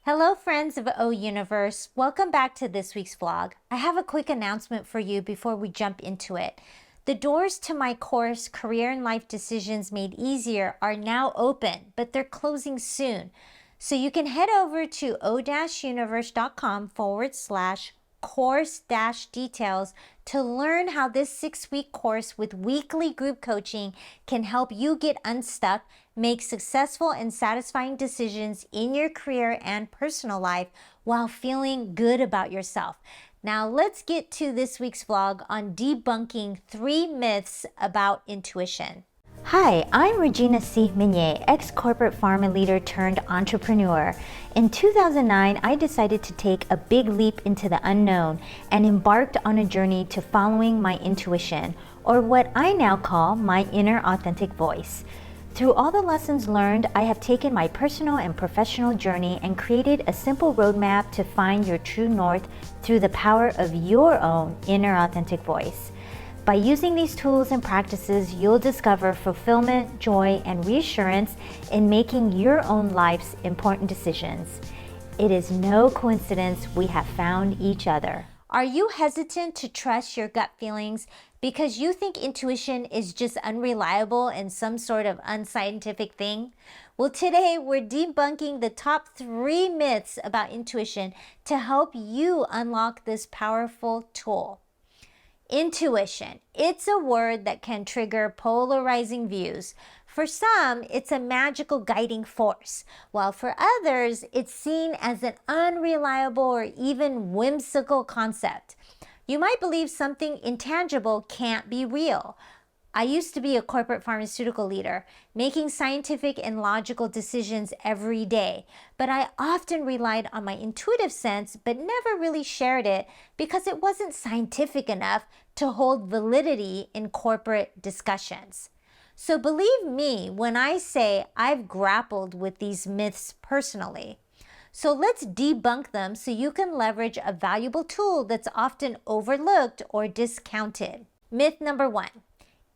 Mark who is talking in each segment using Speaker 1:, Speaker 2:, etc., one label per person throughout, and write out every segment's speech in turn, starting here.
Speaker 1: Hello friends of O Universe, welcome back to this week's vlog. I have a quick announcement for you before we jump into it. The doors to my course, Career and Life Decisions Made Easier, are now open, but they're closing soon. So you can head over to o-universe.com/course-details to learn how this 6-week course with weekly group coaching can help you get unstuck, make successful and satisfying decisions in your career and personal life while feeling good about yourself. Now let's get to this week's vlog on debunking 3 myths about intuition. Hi, I'm Regina C. Minier, ex-corporate pharma leader turned entrepreneur. In 2009, I decided to take a big leap into the unknown and embarked on a journey to following my intuition, or what I now call my inner authentic voice. Through all the lessons learned, I have taken my personal and professional journey and created a simple roadmap to find your true north through the power of your own inner authentic voice. By using these tools and practices, you'll discover fulfillment, joy, and reassurance in making your own life's important decisions. It is no coincidence we have found each other. Are you hesitant to trust your gut feelings because you think intuition is just unreliable and some sort of unscientific thing? Well, today we're debunking the top 3 myths about intuition to help you unlock this powerful tool. Intuition. It's a word that can trigger polarizing views. For some, it's a magical guiding force, while for others, it's seen as an unreliable or even whimsical concept. You might believe something intangible can't be real. I used to be a corporate pharmaceutical leader, making scientific and logical decisions every day, but I often relied on my intuitive sense but never really shared it because it wasn't scientific enough to hold validity in corporate discussions. So believe me when I say I've grappled with these myths personally. So let's debunk them so you can leverage a valuable tool that's often overlooked or discounted. Myth number 1.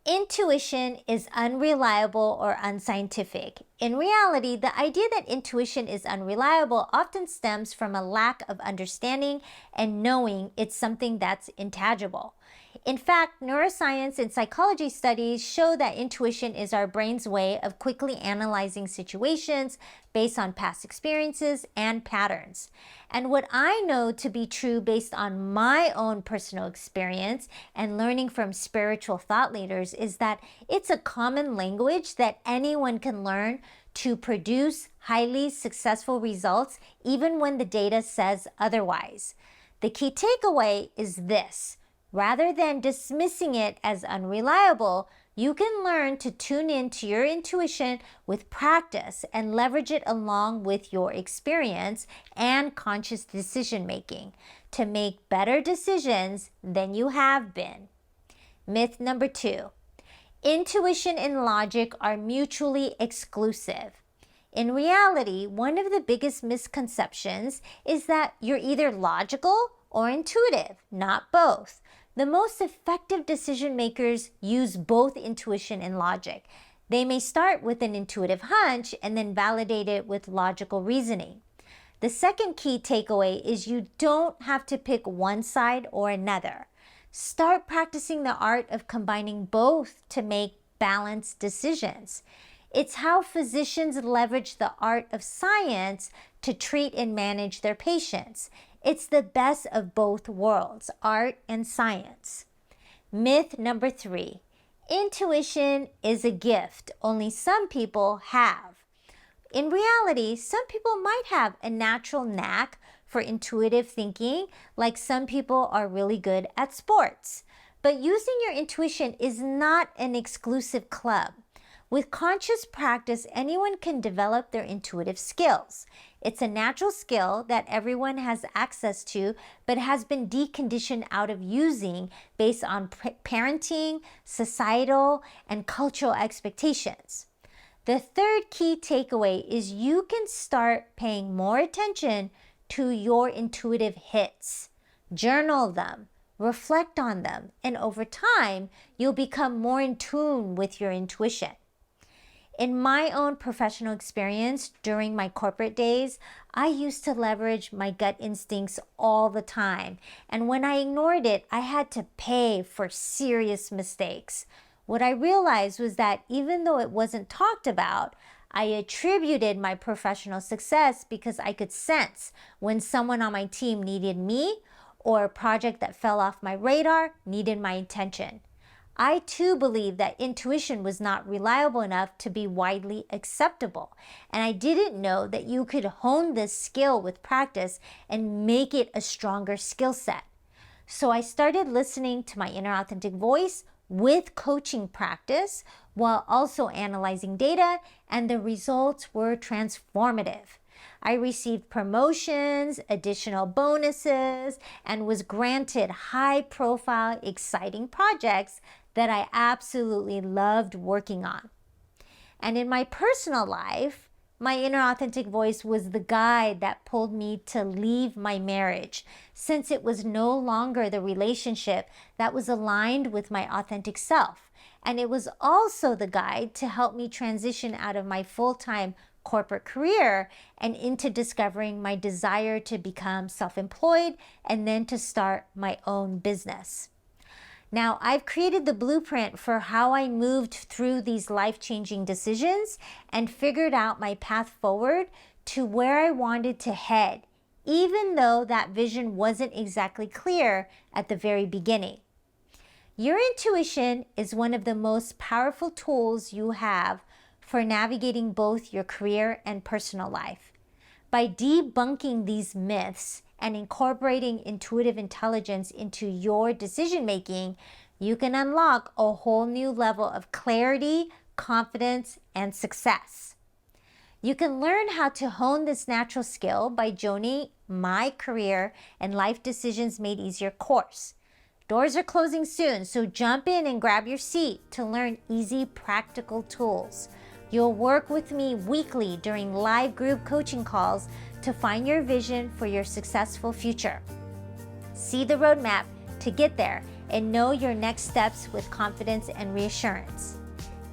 Speaker 1: Intuition is unreliable or unscientific. In reality, the idea that intuition is unreliable often stems from a lack of understanding and knowing it's something that's intangible. In fact, neuroscience and psychology studies show that intuition is our brain's way of quickly analyzing situations based on past experiences and patterns. And what I know to be true based on my own personal experience and learning from spiritual thought leaders is that it's a common language that anyone can learn to produce highly successful results even when the data says otherwise. The key takeaway is this. Rather than dismissing it as unreliable, you can learn to tune in to your intuition with practice and leverage it along with your experience and conscious decision making to make better decisions than you have been. Myth number 2. Intuition and logic are mutually exclusive. In reality, one of the biggest misconceptions is that you're either logical or intuitive, not both. The most effective decision makers use both intuition and logic. They may start with an intuitive hunch and then validate it with logical reasoning. The second key takeaway is you don't have to pick one side or another. Start practicing the art of combining both to make balanced decisions. It's how physicians leverage the art of science to treat and manage their patients. It's the best of both worlds, art and science. Myth number 3. Intuition is a gift only some people have. In reality, some people might have a natural knack for intuitive thinking, like some people are really good at sports. But using your intuition is not an exclusive club. With conscious practice, anyone can develop their intuitive skills. It's a natural skill that everyone has access to, but has been deconditioned out of using based on parenting, societal, and cultural expectations. The third key takeaway is you can start paying more attention to your intuitive hits. Journal them, reflect on them, and over time, you'll become more in tune with your intuition. In my own professional experience during my corporate days, I used to leverage my gut instincts all the time. And when I ignored it, I had to pay for serious mistakes. What I realized was that even though it wasn't talked about, I attributed my professional success because I could sense when someone on my team needed me or a project that fell off my radar needed my attention. I too believed that intuition was not reliable enough to be widely acceptable. And I didn't know that you could hone this skill with practice and make it a stronger skill set. So I started listening to my inner authentic voice with coaching practice while also analyzing data, and the results were transformative. I received promotions, additional bonuses, and was granted high-profile, exciting projects that I absolutely loved working on. And in my personal life, my inner authentic voice was the guide that pulled me to leave my marriage, since it was no longer the relationship that was aligned with my authentic self. And it was also the guide to help me transition out of my full-time corporate career and into discovering my desire to become self-employed and then to start my own business. Now, I've created the blueprint for how I moved through these life-changing decisions and figured out my path forward to where I wanted to head, even though that vision wasn't exactly clear at the very beginning. Your intuition is one of the most powerful tools you have for navigating both your career and personal life. By debunking these myths and incorporating intuitive intelligence into your decision-making, you can unlock a whole new level of clarity, confidence, and success. You can learn how to hone this natural skill by joining my Career and Life Decisions Made Easier course. Doors are closing soon, so jump in and grab your seat to learn easy, practical tools. You'll work with me weekly during live group coaching calls to find your vision for your successful future. See the roadmap to get there and know your next steps with confidence and reassurance.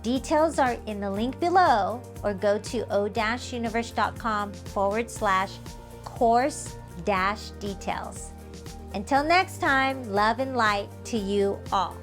Speaker 1: Details are in the link below, or go to o-universe.com/course-details. Until next time, love and light to you all.